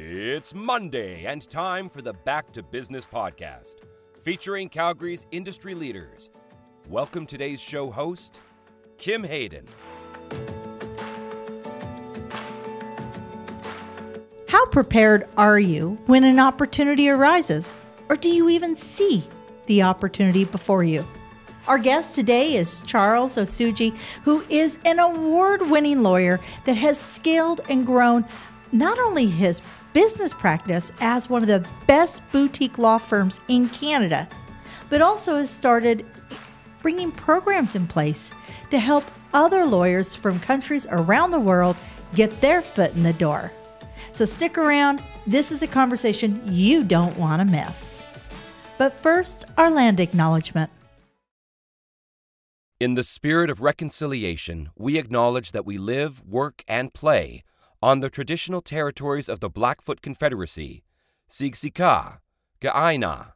It's Monday and time for the Back to Business podcast, featuring Calgary's industry leaders. Welcome today's show host, Kim Hayden. How prepared are you when an opportunity arises? Or do you even see the opportunity before you? Our guest today is Charles Osuji, who is an award-winning lawyer that has scaled and grown not only his business practice as one of the best boutique law firms in Canada, but also has started bringing programs in place to help other lawyers from countries around the world get their foot in the door. So stick around. This is a conversation you don't want to miss. But first, our land acknowledgement. In the spirit of reconciliation, we acknowledge that we live, work, and play on the traditional territories of the Blackfoot Confederacy, Siksika, Ga'aina,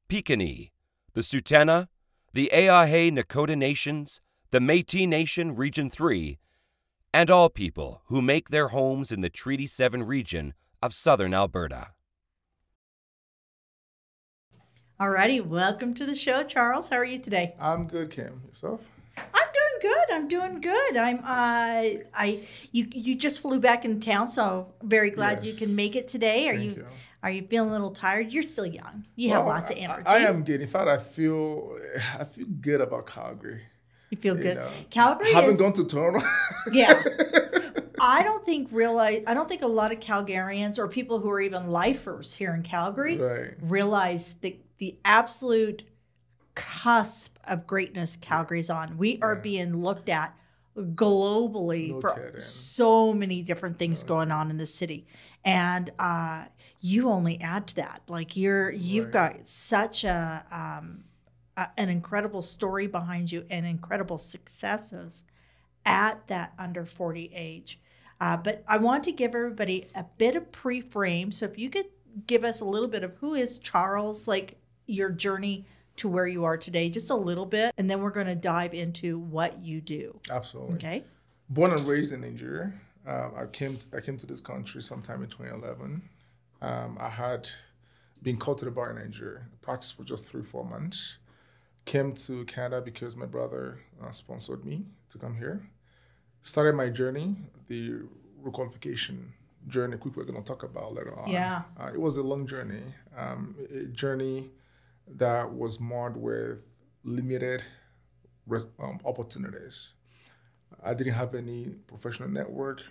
Piikani, the Tsuut'ina, the E'ahe Nakota Nations, the Métis Nation Region 3, and all people who make their homes in the Treaty 7 region of southern Alberta. Alrighty, welcome to the show, Charles. How are you today? I'm good, Kim. Yourself? I'm doing good. You just flew back into town, so very glad Yes. you can make it today. Thank you. Are you feeling a little tired? You're still young. You have lots of energy. I am good. In fact, I feel good about Calgary. You feel good. know. Calgary Haven't gone to Toronto. Yeah. I don't think a lot of Calgarians or people who are even lifers here in Calgary Right. realize the absolute cusp of greatness Calgary's on. We are being looked at globally No for kidding. so many different things going on in the city. And you only add to that. Like you've got such an incredible story behind you and incredible successes at that under 40 age. But I want to give everybody a bit of pre-frame. So if you could give us a little bit of who is Charles, like your journey to where you are today, just a little bit, and then we're going to dive into what you do. Absolutely. Okay. Born and raised in Nigeria. I came to this country sometime in 2011. I had been called to the bar in Nigeria. Practiced for just 3-4 months. Came to Canada because my brother sponsored me to come here. Started my journey, the requalification journey, quick we're going to talk about later on. Yeah. It was a long journey, a journey that was marred with limited opportunities. I didn't have any professional network.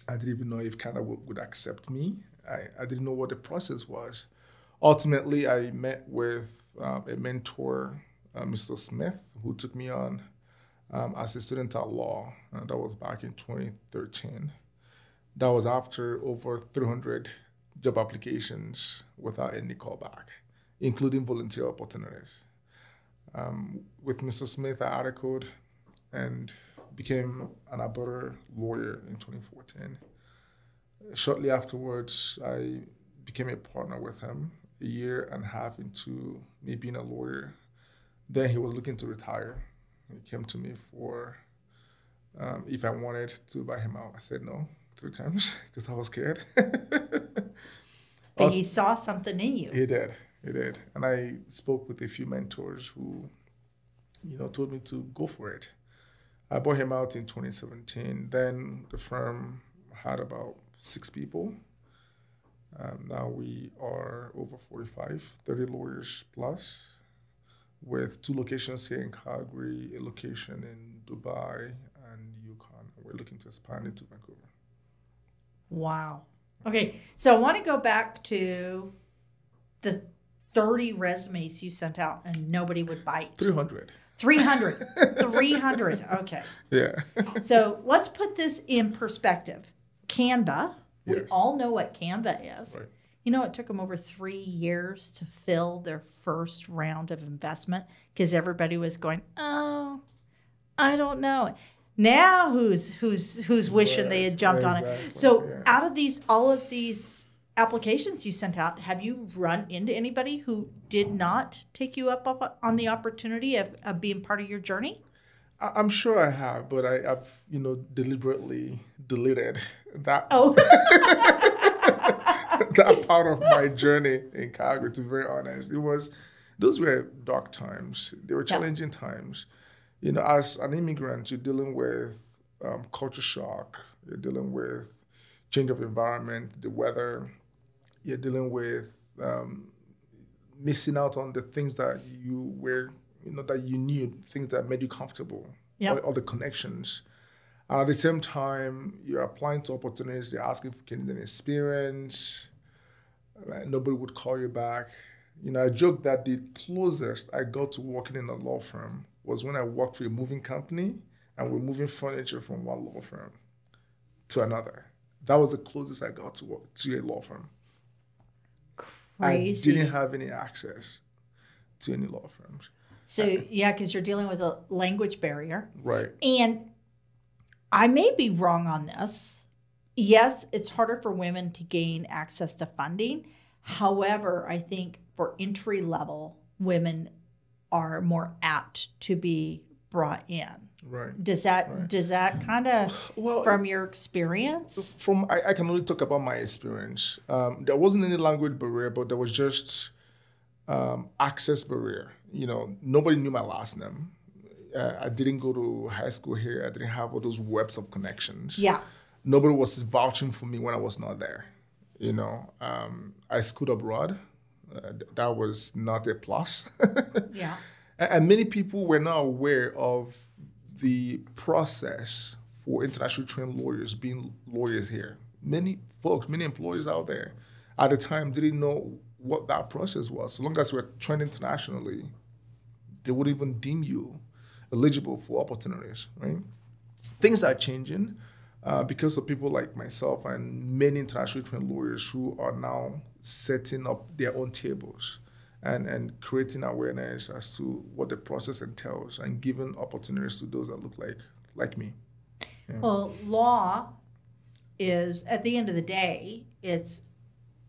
I didn't even know if Canada would accept me. I didn't know what the process was. Ultimately, I met with a mentor, Mr. Smith, who took me on as a student at law. That was back in 2013. That was after over 300 job applications without any callback, including volunteer opportunities. With Mr. Smith, I articled and became an Alberta lawyer in 2014. Shortly afterwards, I became a partner with him, a year and a half into me being a lawyer. Then he was looking to retire. He came to me for if I wanted to buy him out. I said no 3 times because I was scared. But he saw something in you. He did. And I spoke with a few mentors who, told me to go for it. I bought him out in 2017. Then the firm had about 6 people. Now we are over 45, 30 lawyers plus, with 2 locations here in Calgary, a location in Dubai and Yukon. We're looking to expand into Vancouver. Wow. Okay, so I want to go back to the 30 resumes you sent out and nobody would bite. 300. 300. Okay. Yeah. So let's put this in perspective. Canva, we Yes. all know what Canva is. Right. You know, it took them over 3 years to fill their first round of investment because everybody was going, oh, I don't know. Now who's wishing they had jumped on it? So out of all of these applications you sent out, have you run into anybody who did not take you up on the opportunity of being part of your journey? I'm sure I have, but I've deliberately deleted that. Oh. that part of my journey in Calgary, to be very honest. Those were dark times. They were challenging times. You know, as an immigrant, you're dealing with culture shock. You're dealing with change of environment, the weather. You're dealing with missing out on the things that you were, that you knew, things that made you comfortable, all the connections. And at the same time, you're applying to opportunities. They're asking for Canadian experience. Nobody would call you back. I joke that the closest I got to working in a law firm was when I worked for a moving company and we're moving furniture from one law firm to another. That was the closest I got to work to a law firm. Crazy. I didn't have any access to any law firms. So, because you're dealing with a language barrier. Right. And I may be wrong on this. Yes, it's harder for women to gain access to funding. However, I think for entry level, women are more apt to be brought in. Right. Does that kind of, from your experience? I can only talk about my experience. There wasn't any language barrier, but there was just access barrier. Nobody knew my last name. I didn't go to high school here. I didn't have all those webs of connections. Yeah. Nobody was vouching for me when I was not there. I schooled abroad. That was not a plus. Yeah. And many people were not aware of the process for internationally trained lawyers being lawyers here. Many employers out there at the time didn't know what that process was. So long as we were trained internationally, they wouldn't even deem you eligible for opportunities, right? Things are changing because of people like myself and many internationally trained lawyers who are now setting up their own tables and creating awareness as to what the process entails and giving opportunities to those that look like me. Yeah. Well, law is, at the end of the day, it's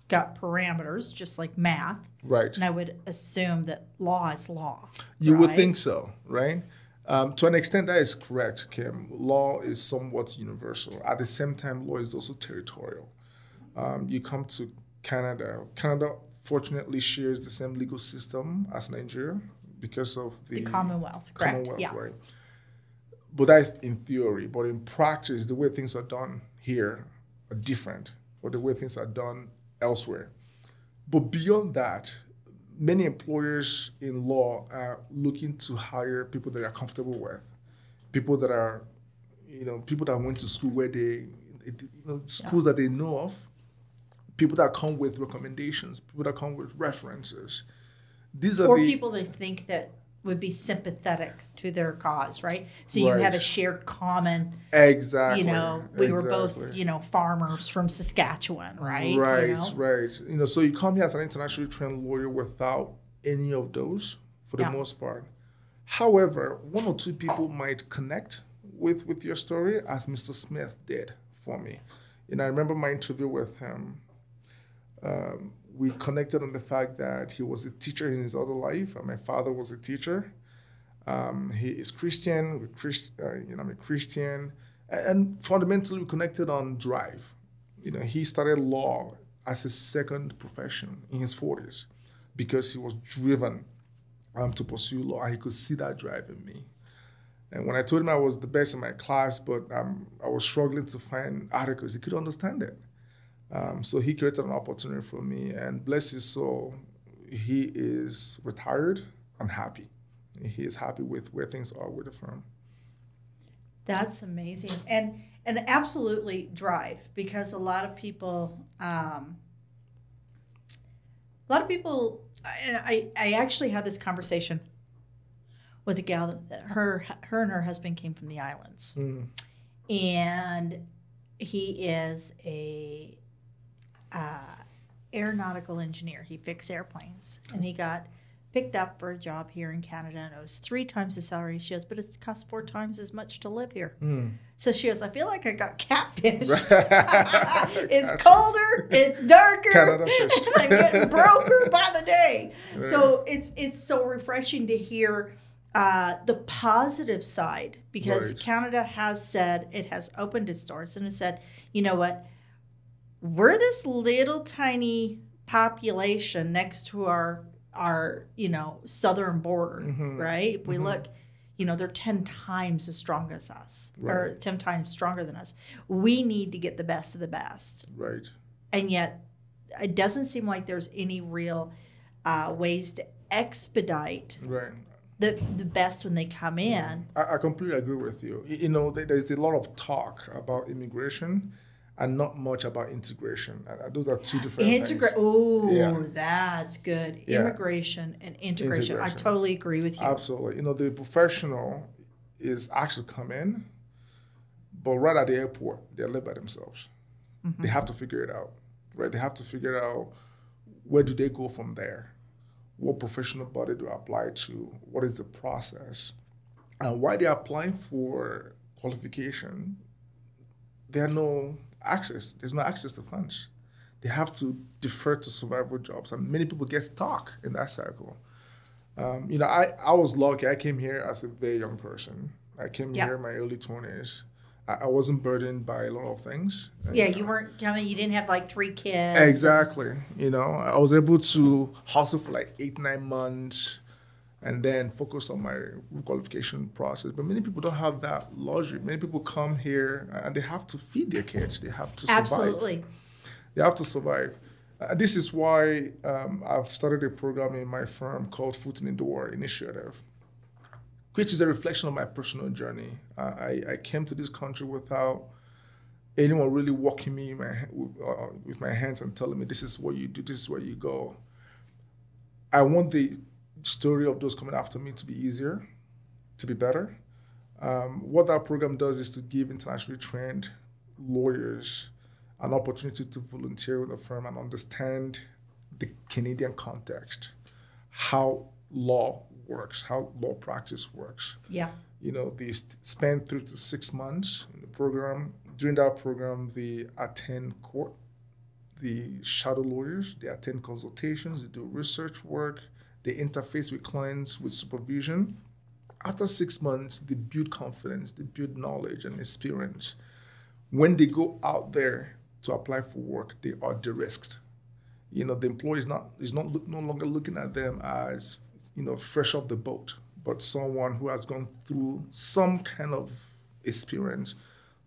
got parameters, just like math. Right. And I would assume that law is law. You would think so, right? To an extent, that is correct, Kim. Law is somewhat universal. At the same time, law is also territorial. You come to Canada. Canada, fortunately, shares the same legal system as Nigeria because of the Commonwealth, correct? Commonwealth, right? But that's in theory. But in practice, the way things are done here are different from the way things are done elsewhere. But beyond that, many employers in law are looking to hire people that are comfortable with, people that are, people that went to school where schools that they know of, people that come with recommendations, people that come with references. These are people they think that would be sympathetic to their cause, right? So you have a shared common. Exactly. We were both, farmers from Saskatchewan, right? Right. So you come here as an internationally trained lawyer without any of those for the most part. However, one or two people might connect with your story, as Mr. Smith did for me. I remember my interview with him. We connected on the fact that he was a teacher in his other life, and my father was a teacher. He is Christian. I'm a Christian, and fundamentally we connected on drive. He started law as his second profession in his 40s because he was driven to pursue law, and he could see that drive in me. And when I told him I was the best in my class, but I was struggling to find articles, he could understand it. So he created an opportunity for me, and bless his soul, he is retired and happy. He is happy with where things are with the firm. That's amazing, and absolutely drive, because a lot of people, and I actually had this conversation with a gal that her and her husband came from the islands, and he is a aeronautical engineer. He fixed airplanes, and he got picked up for a job here in Canada, and it was 3 times the salary. She goes, but it costs 4 times as much to live here. So she goes, I feel like I got catfish. It's colder, it's darker, and I'm getting broker by the day. Right. So it's so refreshing to hear the positive side, because Canada has said, it has opened its doors and has said, you know what, we're this little tiny population next to our southern border, right? If we look, they're 10 times as strong as us, or 10 times stronger than us. We need to get the best of the best. Right. And yet it doesn't seem like there's any real ways to expedite the best when they come in. I completely agree with you. There's a lot of talk about immigration and not much about integration. Those are two different things. Oh, that's good. Yeah. Immigration and integration. I totally agree with you. Absolutely. The professional is actually come in, but right at the airport, they live by themselves. They have to figure it out, right? They have to figure out where do they go from there? What professional body do I apply to? What is the process? And while they're applying for qualification, there's no access to funds. They have to defer to survival jobs, and many people get stuck in that cycle. I was lucky. I came here as a very young person. I came here in my early 20s. I wasn't burdened by a lot of things. You weren't coming. You didn't have like 3 kids. Exactly. I was able to hustle for like 8-9 months and then focus on my qualification process. But many people don't have that luxury. Many people come here and they have to feed their kids. They have to survive. Absolutely. They have to survive. This is why I've started a program in my firm called Foot in the Door Initiative, which is a reflection of my personal journey. I came to this country without anyone really walking me with my hands and telling me, this is what you do, this is where you go. I want the story of those coming after me to be easier, to be better. What that program does is to give internationally trained lawyers an opportunity to volunteer with a firm and understand the Canadian context, how law works, how law practice works. Yeah. They spend 3 to 6 months in the program. During that program, they attend court, the shadow lawyers, they attend consultations, they do research work, they interface with clients with supervision. After 6 months, they build confidence, they build knowledge and experience. When they go out there to apply for work, they are de-risked. The employer is no longer looking at them as fresh off the boat, but someone who has gone through some kind of experience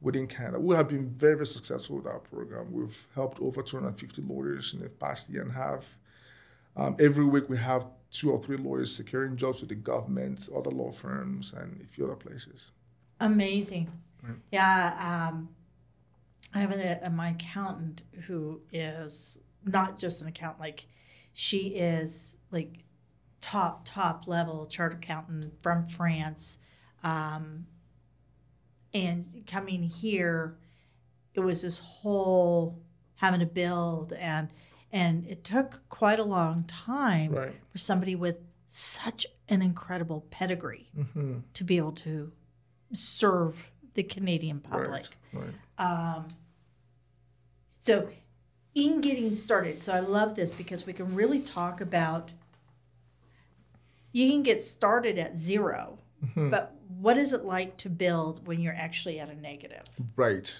within Canada. We have been very, very successful with our program. We've helped over 250 lawyers in the past year and a half. Every week we have 2 or 3 lawyers securing jobs with the government, other law firms, and a few other places. Amazing. Right. Yeah. I have my accountant who is not just an accountant, like she is like top level chartered accountant from France. And coming here, it was this whole having to build and it took quite a long time for somebody with such an incredible pedigree to be able to serve the Canadian public. Right. So in getting started, so I love this because we can really talk about, you can get started at 0, but what is it like to build when you're actually at a negative? Right.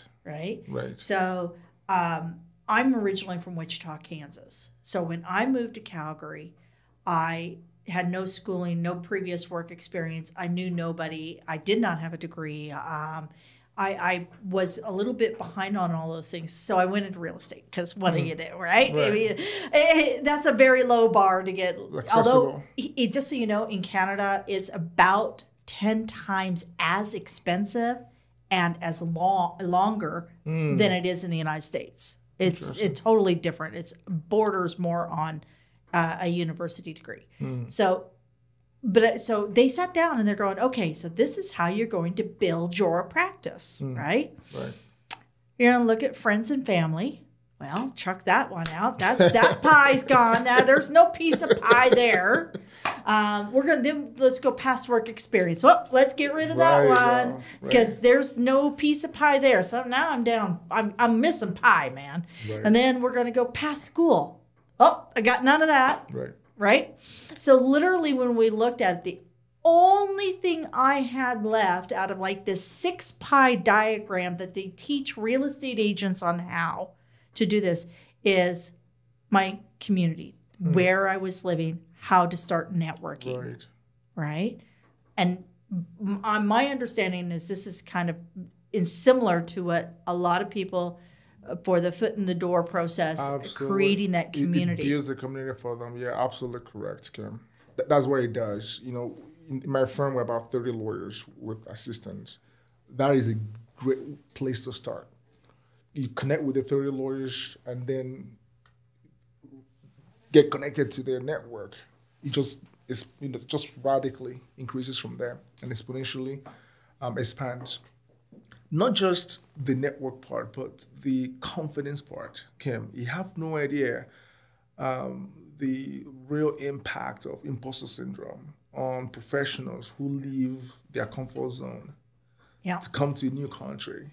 So I'm originally from Wichita, Kansas. So when I moved to Calgary, I had no schooling, no previous work experience. I knew nobody. I did not have a degree. I was a little bit behind on all those things. So I went into real estate because what do you do, right? I mean, that's a very low bar to get. Accessible. Although, just so you know, in Canada, it's about 10 times as expensive and as longer than it is in the United States. It's totally different. It's borders more on a university degree. So they sat down and they're going, okay, so this is how you're going to build your practice, right? Right. You're going to look at friends and family. Well, chuck that one out. That pie's gone. There's no piece of pie there. Let's go past work experience. Well, let's get rid of that one because there's no piece of pie there. So now I'm down. I'm missing pie, man. Right. And then we're going to go past school. Oh, I got none of that. Right? So literally when we looked at it, the only thing I had left out of like this 6 pie diagram that they teach real estate agents on how to do this is my community, where I was living, how to start networking. Right. And my understanding is this is kind of similar to what a lot of people for the foot in the door process, creating that community. It builds the community for them. Yeah, absolutely correct, Kim. That's what it does. You know, in my firm, we're about 30 lawyers with assistants. That is a great place to start. You connect with the 30 lawyers and then get connected to their network. It just radically increases from there and exponentially expands. Not just the network part, but the confidence part, Kim. You have no idea the real impact of imposter syndrome on professionals who leave their comfort zone to come to a new country.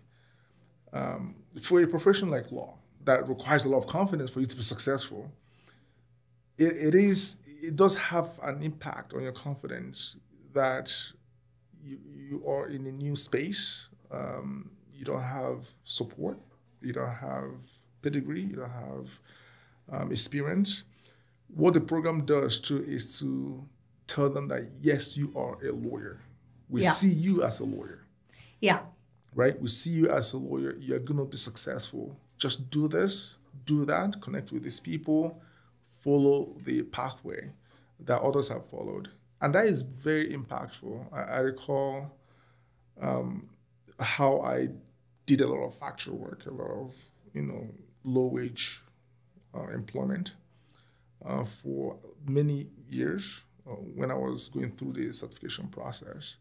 For a profession like law that requires a lot of confidence for you to be successful, it does have an impact on your confidence that you are in a new space. You don't have support, you don't have pedigree, you don't have experience. What the program does too is to tell them that yes, you are a lawyer. We see you as a lawyer. Yeah. Right? We see you as a lawyer. You're going to be successful. Just do this, do that, connect with these people, follow the pathway that others have followed. And that is very impactful. I recall how I did a lot of factual work, a lot of, low wage employment for many years when I was going through the certification process.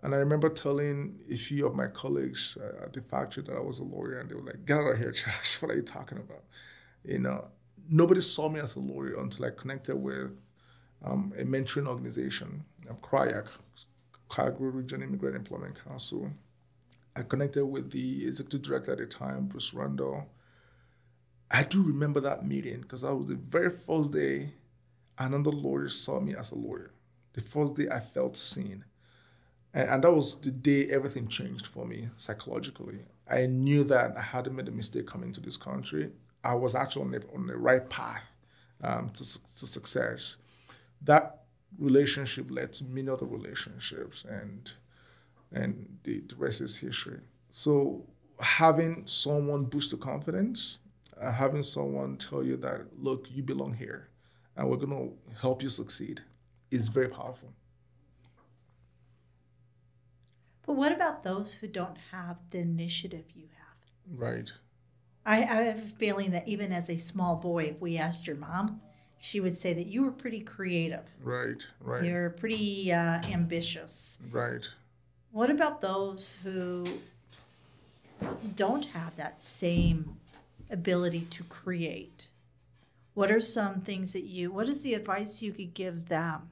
And I remember telling a few of my colleagues at the factory that I was a lawyer, and they were like, "Get out of here, Charles. What are you talking about?" Nobody saw me as a lawyer until I connected with a mentoring organization, CRIAC, Chicago Region Immigrant Employment Council. I connected with the executive director at the time, Bruce Rundle. I do remember that meeting because that was the very first day another lawyer saw me as a lawyer. The first day I felt seen. And that was the day everything changed for me psychologically. I knew that I hadn't made a mistake coming to this country. I was actually on the right path to success. That relationship led to many other relationships, and the rest is history. So having someone boost your confidence, having someone tell you that, look, you belong here, and we're going to help you succeed, is very powerful. But what about those who don't have the initiative you have? Right. I have a feeling that even as a small boy, if we asked your mom, she would say that you were pretty creative. Right. You're pretty ambitious. Right. What about those who don't have that same ability to create? What are some things what is the advice you could give them?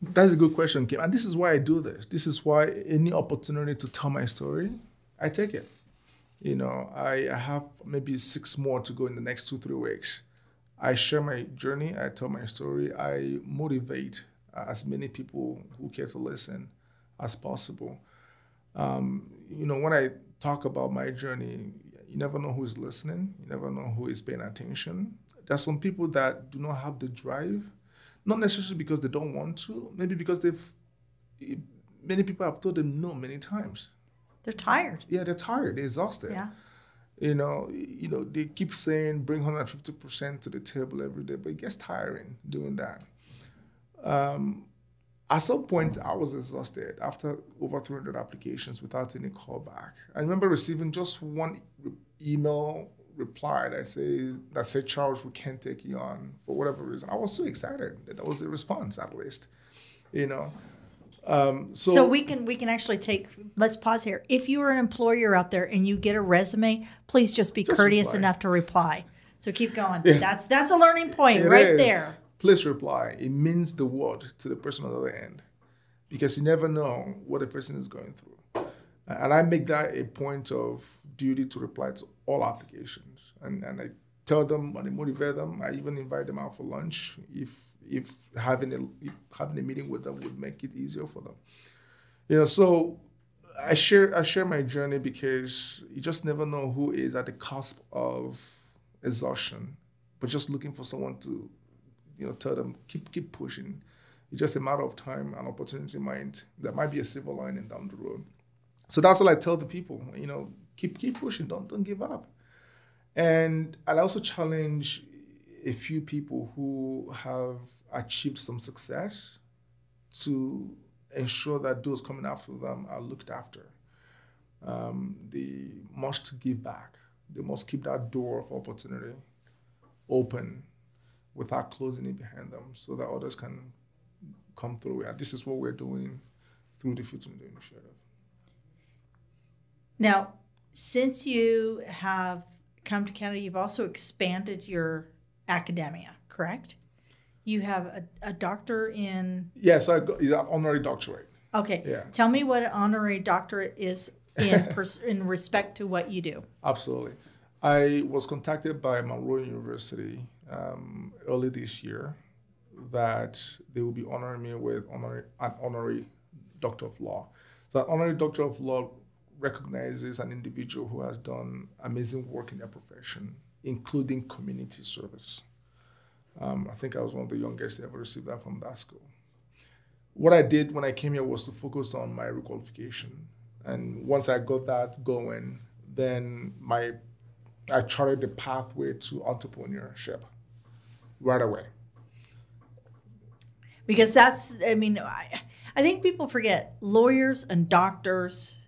That's a good question, Kim. And this is why I do this. This is why any opportunity to tell my story, I take it. I have maybe 6 more to go in the next 2-3 weeks. I share my journey. I tell my story. I motivate as many people who care to listen as possible. When I talk about my journey, you never know who is listening. You never know who is paying attention. There are some people that do not have the drive, not necessarily because they don't want to, maybe because many people have told them no many times. They're tired. Yeah, they're tired. They're exhausted. Yeah. They keep saying bring 150% to the table every day, but it gets tiring doing that. At some point, I was exhausted after over 300 applications without any callback. I remember receiving just one email reply that said, "Charles, we can't take you on for whatever reason." I was so excited that was a response, at least. So we can actually let's pause here. If you are an employer out there and you get a resume, please just be courteous enough to reply. So keep going. Yeah. That's a learning point there. Please reply. It means the world to the person on the other end, because you never know what the person is going through. And I make that a point of duty to reply to all applications. And I tell them and I motivate them. I even invite them out for lunch if having a meeting with them would make it easier for them. So I share my journey because you just never know who is at the cusp of exhaustion, but just looking for someone to, tell them keep pushing. It's just a matter of time and opportunity there might be a silver lining down the road. So that's all I tell the people. Keep pushing. Don't give up. And I also challenge a few people who have achieved some success to ensure that those coming after them are looked after. They must give back. They must keep that door of opportunity open without closing it behind them so that others can come through. And this is what we're doing through the Future Leader Initiative. Now, since you have come to Canada, you've also expanded your academia, correct? You have a doctor in... Yes, I got an honorary doctorate. Okay. Yeah. Tell me what an honorary doctorate is in respect to what you do. Absolutely. I was contacted by Monroe University early this year that they will be honoring me with an honorary Doctor of Law. So an honorary Doctor of Law recognizes an individual who has done amazing work in their profession, including community service. I think I was one of the youngest to ever receive that from that school. What I did when I came here was to focus on my requalification. And once I got that going, then I charted the pathway to entrepreneurship right away. Because that's, I think people forget lawyers and doctors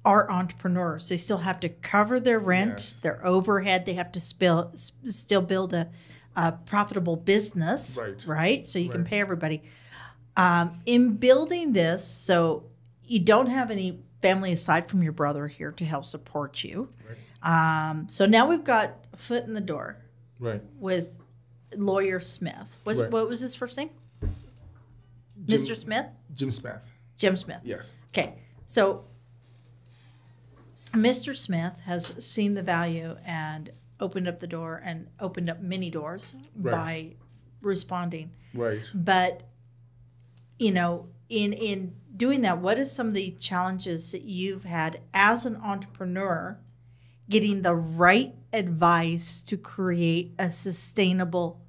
are entrepreneurs. They still have to cover their rent, Yes. their overhead. They have to still build a profitable business, right? So you can pay everybody. In building this, so you don't have any family aside from your brother here to help support you. Right. So now we've got a foot in the door with Lawyer Smith. What was his first name? Mr. Smith? Jim Smith. Jim Smith. Yes. Okay. So Mr. Smith has seen the value and opened up the door and opened up many doors by responding. Right. But, in doing that, what is some of the challenges that you've had as an entrepreneur getting the right advice to create a sustainable,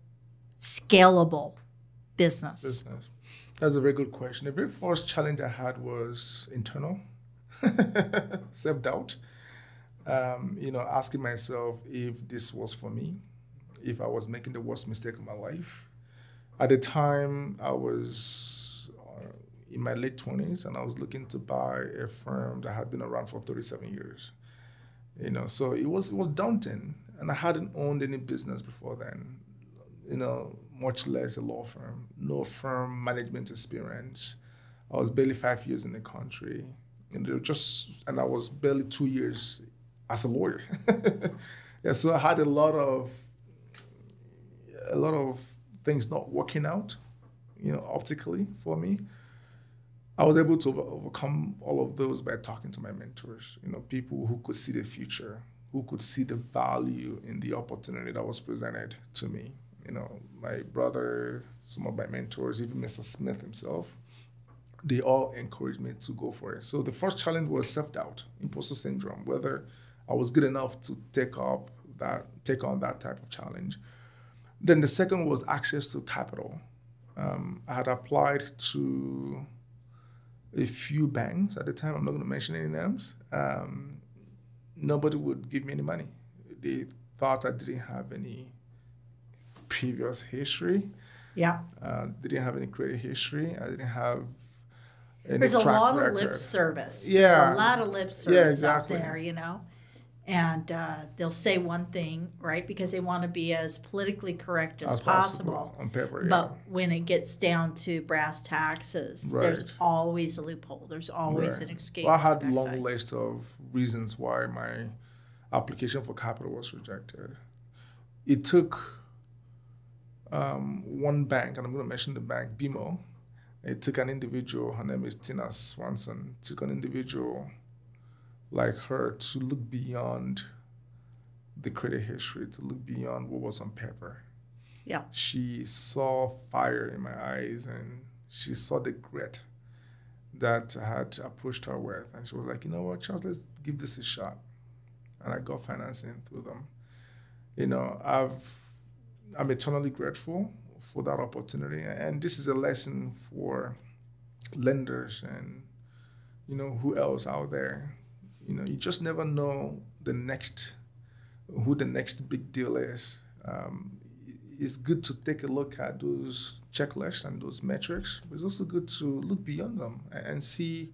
scalable business? That's a very good question. The very first challenge I had was internal, self-doubt. Asking myself if this was for me, if I was making the worst mistake of my life. At the time, I was in my late 20s, and I was looking to buy a firm that had been around for 37 years. So it was daunting, and I hadn't owned any business before then. Much less a law firm, no firm management experience. I was barely 5 years in the country, and I was barely 2 years as a lawyer. So I had a lot of things not working out, optically for me. I was able to overcome all of those by talking to my mentors, people who could see the future, who could see the value in the opportunity that was presented to me. My brother, some of my mentors, even Mr. Smith himself, they all encouraged me to go for it. So the first challenge was self-doubt, imposter syndrome, whether I was good enough to take on that type of challenge. Then the second was access to capital. I had applied to a few banks at the time. I'm not going to mention any names. Nobody would give me any money. They thought I didn't have any previous history. Yeah. Didn't have any credit history. I didn't have any There's a track lot record. of lip service. Yeah. There's a lot of lip service exactly. out there, And they'll say one thing, right, because they want to be as politically correct as possible. On paper, yeah. But when it gets down to brass taxes, there's always a loophole. There's always an escape. Well, I had a long list of reasons why my application for capital was rejected. It took one bank, and I'm going to mention the bank, BMO. It took an individual, her name is Tina Swanson, took an individual like her to look beyond the credit history, to look beyond what was on paper. Yeah. She saw fire in my eyes, and she saw the grit, that I had approached her with. And she was like, you know what, Charles, let's give this a shot. And I got financing through them. You know, I'm eternally grateful for that opportunity. And this is a lesson for lenders and, you know, who else out there. You know, you just never know who the next big deal is. It's good to take a look at those checklists and those metrics, but it's also good to look beyond them and see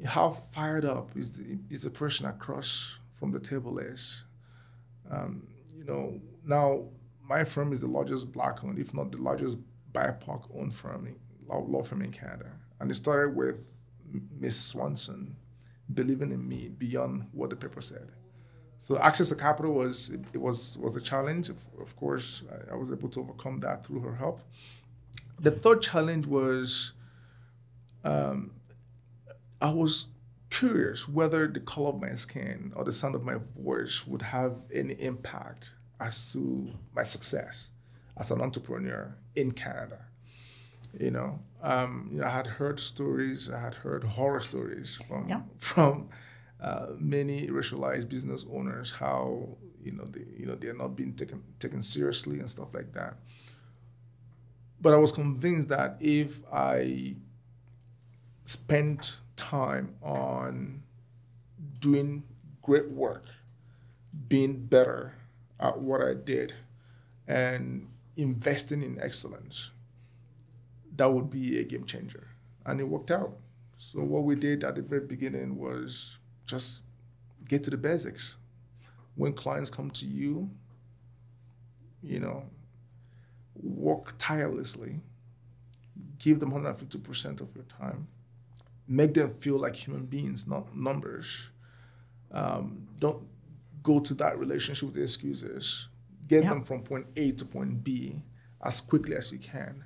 how fired up is the person across from the table is. You know, now my firm is the largest Black-owned, if not the largest BIPOC-owned law firm in Canada, and it started with Miss Swanson believing in me beyond what the paper said. So access to capital was a challenge. Of course, I was able to overcome that through her help. The third challenge was I was curious whether the color of my skin or the sound of my voice would have any impact as to my success as an entrepreneur in Canada. You know, I had heard stories. I had heard horror stories from many racialized business owners, how they're not being taken seriously and stuff like that. But I was convinced that if I spent time on doing great work, being better at what I did, and investing in excellence, that would be a game changer. And it worked out. So what we did at the very beginning was just get to the basics. When clients come to you, work tirelessly, give them 150% of your time, make them feel like human beings, not numbers. Don't go to that relationship with excuses. Get them from point A to point B as quickly as you can.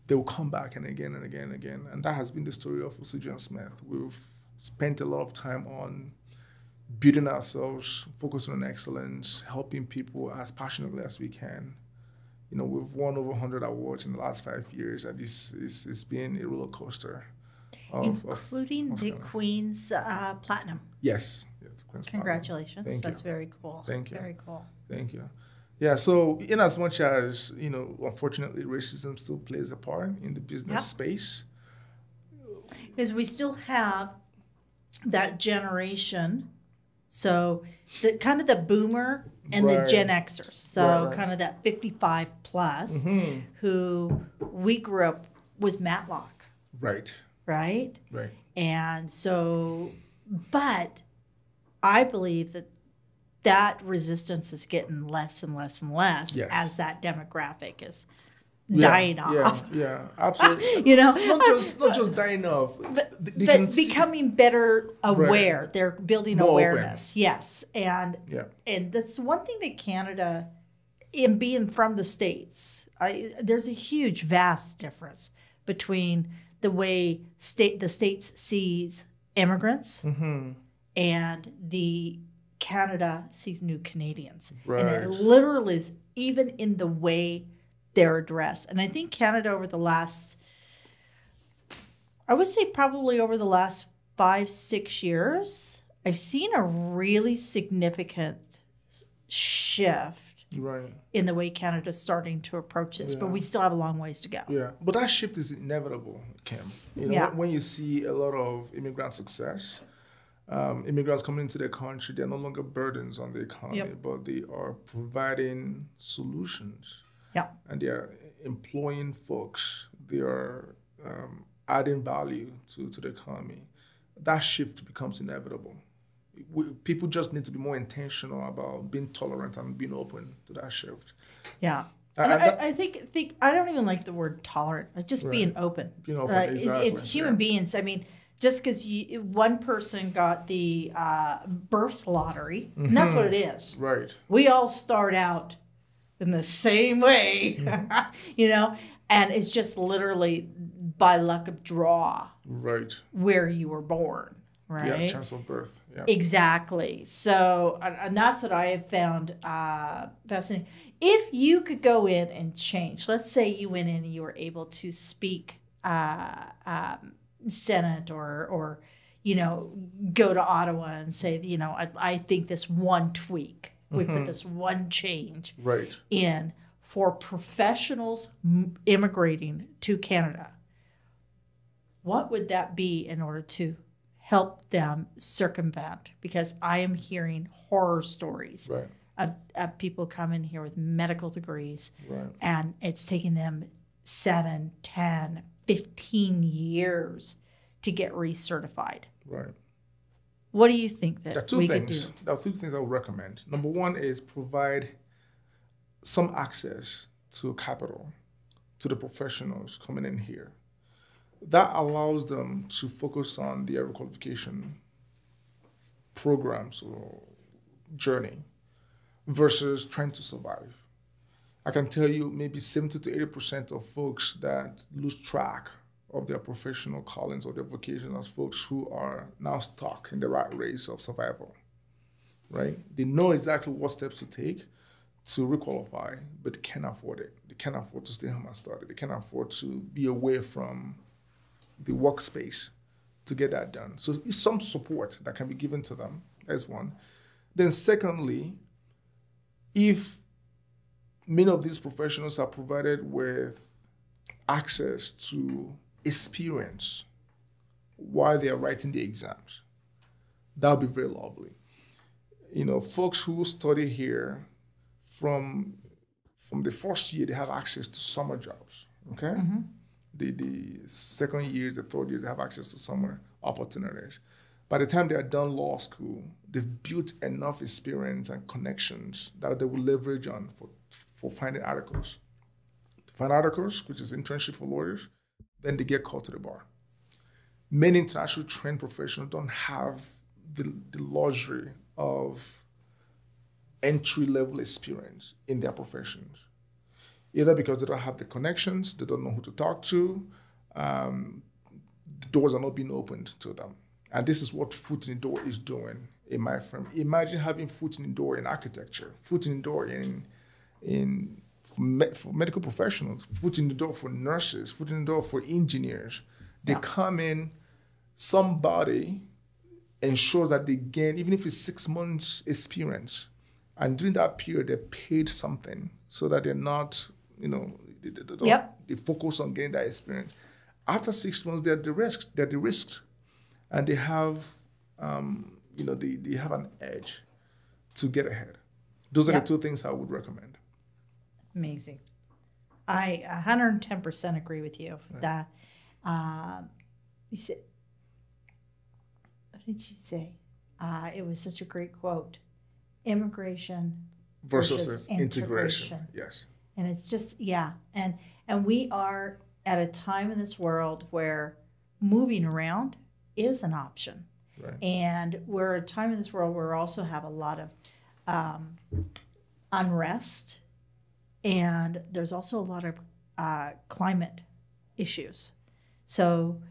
They will come back and again and again and again. And that has been the story of Osuji and Smith. We've spent a lot of time on building ourselves, focusing on excellence, helping people as passionately as we can. We've won over 100 awards in the last 5 years, and it's been a roller coaster. Including the Queen's Platinum. Yes. The Queen's Congratulations. Platinum. That's very cool. Thank you. Very cool. Thank you. Yeah, so in as much as, unfortunately, racism still plays a part in the business space. Because we still have that generation, so the kind of the boomer and the Gen Xers, so kind of that 55 plus, who we grew up with Matlock. Right? Right. And so, but I believe that resistance is getting less and less and less as that demographic is dying off. Yeah, absolutely. Not just dying off, but becoming better aware. Right. They're building more awareness. Open. Yes, and that's one thing that Canada, in being from the States, there's a huge, vast difference between the way the States sees immigrants and the Canada sees new Canadians. Right. And it literally is even in the way they're addressed. And I think Canada over the last, I would say probably over the last 5-6 years, I've seen a really significant shift in the way Canada's starting to approach this. But we still have a long ways to go. Yeah, but that shift is inevitable, Kim. When you see a lot of immigrant success, immigrants coming into the country, they're no longer burdens on the economy, but they are providing solutions. Yeah. And they are employing folks. They are adding value to the economy. That shift becomes inevitable. People just need to be more intentional about being tolerant and being open to that shift. Yeah. I think I don't even like the word tolerant. It's just being open. Being open, exactly. It's human beings. I mean, just because one person got the birth lottery, and that's what it is. Right. We all start out in the same way, and it's just literally by luck of draw. Right. Where you were born. Right. Yeah, chance of birth. Yeah. Exactly. So, and that's what I have found fascinating. If you could go in and change, let's say you went in and you were able to speak, Senate or go to Ottawa and say, I think this one tweak, we put this one change in for professionals immigrating to Canada. What would that be in order to help them circumvent? Because I am hearing horror stories of people coming here with medical degrees, and it's taking them 7, 10, 15 years to get recertified. Right. What do you think that we could do? There are two things I would recommend. Number one is provide some access to capital to the professionals coming in here. That allows them to focus on their requalification programs or journey versus trying to survive. I can tell you maybe 70 to 80% of folks that lose track of their professional callings or their vocation as folks who are now stuck in the rat race of survival, right? They know exactly what steps to take to requalify, but can't afford it. They can't afford to stay home and study. They can't afford to be away from the workspace to get that done. So it's some support that can be given to them as one. Then secondly, if many of these professionals are provided with access to experience while they are writing the exams, that would be very lovely. Folks who study here from the first year, they have access to summer jobs, okay? The second years, the third years, they have access to summer opportunities. By the time they are done law school, they've built enough experience and connections that they will leverage on for finding articles. Find articles, which is internship for lawyers, then they get called to the bar. Many international trained professionals don't have the luxury of entry-level experience in their professions, either because they don't have the connections, they don't know who to talk to, the doors are not being opened to them. And this is what foot in the door is doing in my firm. Imagine having foot in the door in architecture, foot in the door for medical professionals, foot in the door for nurses, foot in the door for engineers. They come in, somebody ensures that they gain, even if it's 6 months experience, and during that period, they're paid something so that they're not, they focus on getting that experience. After 6 months, they're de-risked, and they have, they have an edge to get ahead. Those are the two things I would recommend. Amazing. I 110% agree with you. Right. That you said, what did you say? It was such a great quote. Immigration versus integration. Yes. And it's just, and we are at a time in this world where moving around is an option. Right. And we're at a time in this world where we also have a lot of unrest, and there's also a lot of climate issues. So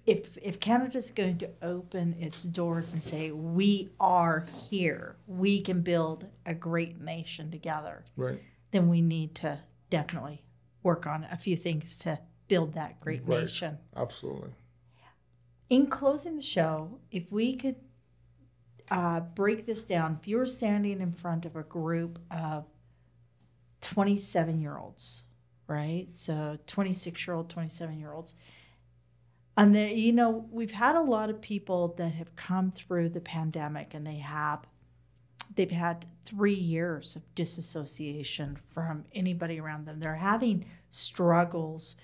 if Canada's going to open its doors and say, we are here, we can build a great nation together, right, then we need to definitely work on a few things to build that great nation. Absolutely. In closing the show, if we could break this down, if you were standing in front of a group of 27-year-olds, right? So 26-year-old, 27-year-olds. And there, we've had a lot of people that have come through the pandemic, and they've had 3 years of disassociation from anybody around them. They're having struggles,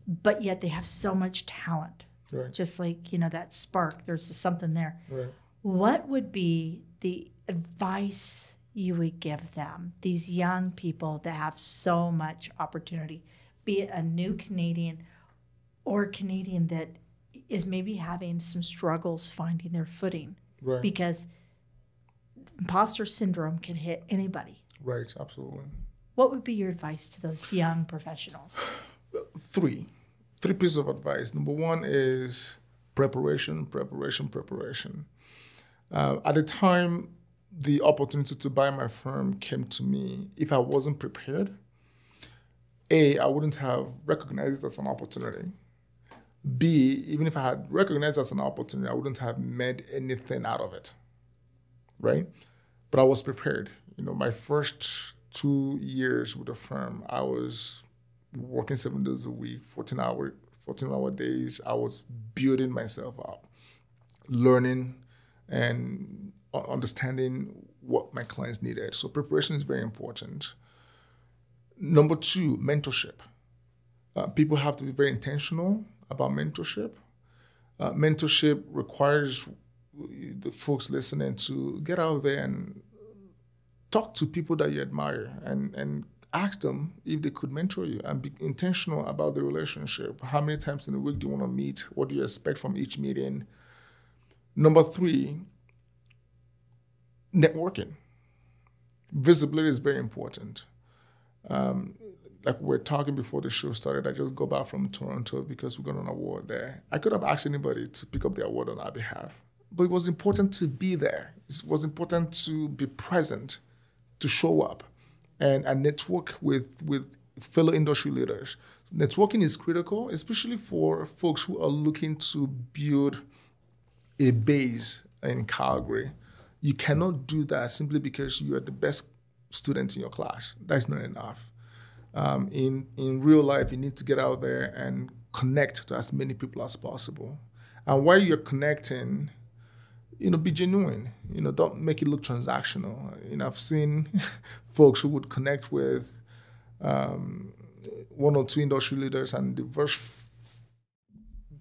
but yet they have so much talent. Right. Just like, that spark, there's something there. Right. What would be the advice you would give them, these young people that have so much opportunity, be it a new Canadian or a Canadian that is maybe having some struggles finding their footing? Right. Because imposter syndrome can hit anybody. Right, absolutely. What would be your advice to those young professionals? Three pieces of advice. Number one is preparation. At the time the opportunity to buy my firm came to me, if I wasn't prepared, I wouldn't have recognized it as an opportunity. B, even if I had recognized as an opportunity, I wouldn't have made anything out of it, right? But I was prepared. My first 2 years with the firm, I was working 7 days a week, 14-hour days. I was building myself up, learning and understanding what my clients needed. So preparation is very important. Number 2, mentorship. People have to be very intentional about mentorship. Mentorship requires the folks listening to get out there and talk to people that you admire and ask them if they could mentor you, and be intentional about the relationship. How many times in a week do you want to meet? What do you expect from each meeting? Number 3, networking. Visibility is very important. Like we were talking before the show started, I just got back from Toronto because we got an award there. I could have asked anybody to pick up the award on our behalf, but it was important to be there. It was important to be present, to show up, and network with fellow industry leaders. Networking is critical, especially for folks who are looking to build a base in Calgary. You cannot do that simply because you are the best student in your class. That's not enough. In real life, you need to get out there and connect to as many people as possible. And while you're connecting, be genuine. Don't make it look transactional. I've seen folks who would connect with 1 or 2 industry leaders, and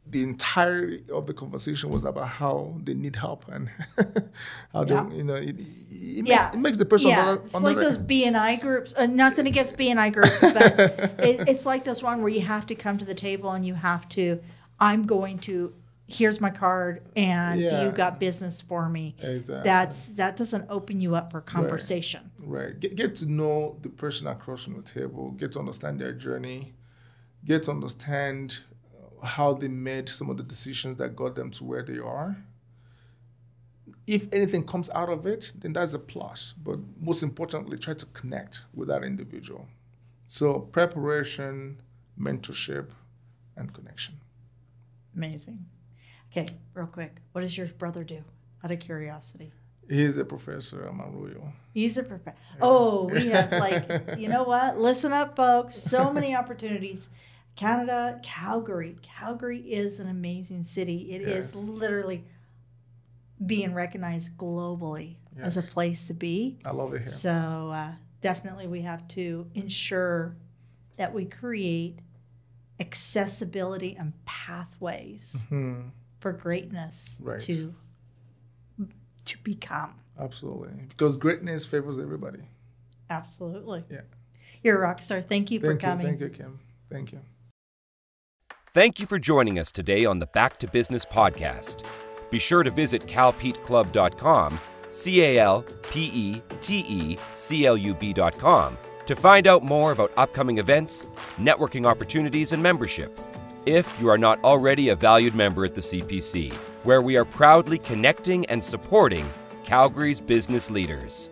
the entirety of the conversation was about how they need help and how it makes the person. It's like those B&I groups. Nothing against B&I groups, but it's like this one where you have to come to the table and you have to. Here's my card, and you got business for me. Exactly. That doesn't open you up for conversation. Right. Get to know the person across from the table. Get to understand their journey. Get to understand how they made some of the decisions that got them to where they are. If anything comes out of it, then that's a plus. But most importantly, try to connect with that individual. So preparation, mentorship, and connection. Amazing. Okay, real quick. What does your brother do, out of curiosity? He's a professor at Arroyo. He's a professor. Yeah. Oh, we have you know what? Listen up, folks. So many opportunities. Canada, Calgary. Calgary is an amazing city. It is literally being recognized globally as a place to be. I love it here. So definitely we have to ensure that we create accessibility and pathways for greatness to become. Absolutely. Because greatness favors everybody. Absolutely. Yeah. You're a rock star. Thank you for coming. Thank you, Kim. Thank you. Thank you for joining us today on the Back to Business podcast. Be sure to visit calpeteclub.com, calpeteclub.com, to find out more about upcoming events, networking opportunities, and membership. If you are not already a valued member at the CPC, where we are proudly connecting and supporting Calgary's business leaders.